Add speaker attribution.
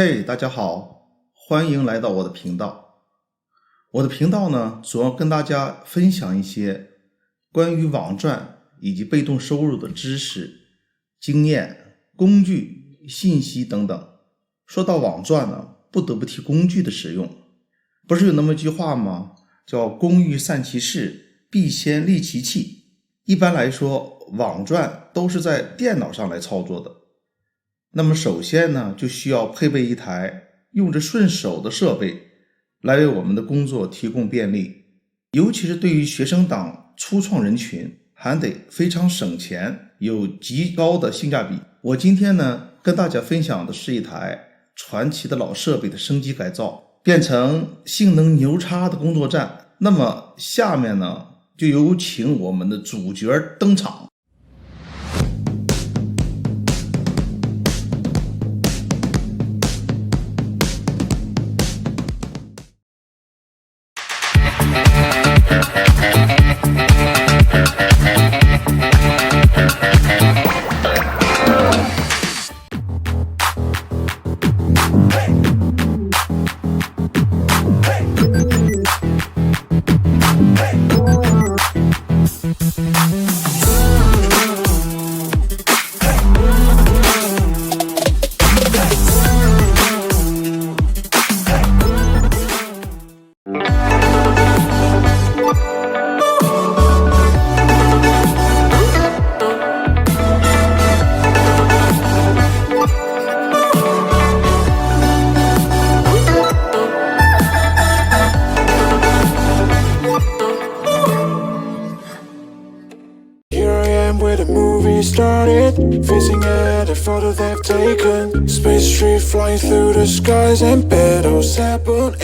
Speaker 1: 嘿，大家好，欢迎来到我的频道。我的频道呢，主要跟大家分享一些关于网赚以及被动收入的知识、经验、工具、信息等等。说到网赚呢，不得不提工具的使用。不是有那么一句话吗？叫工欲善其事，必先利其器。一般来说，网赚都是在电脑上来操作的。那么首先呢，就需要配备一台用着顺手的设备，来为我们的工作提供便利。尤其是对于学生党初创人群，还得非常省钱，有极高的性价比。我今天呢，跟大家分享的是一台传奇的老设备的升级改造，变成性能牛叉的工作站。那么下面呢，就有请我们的主角登场。
Speaker 2: Started facing at a photo they've taken. Space tree flying through the skies and petals happen.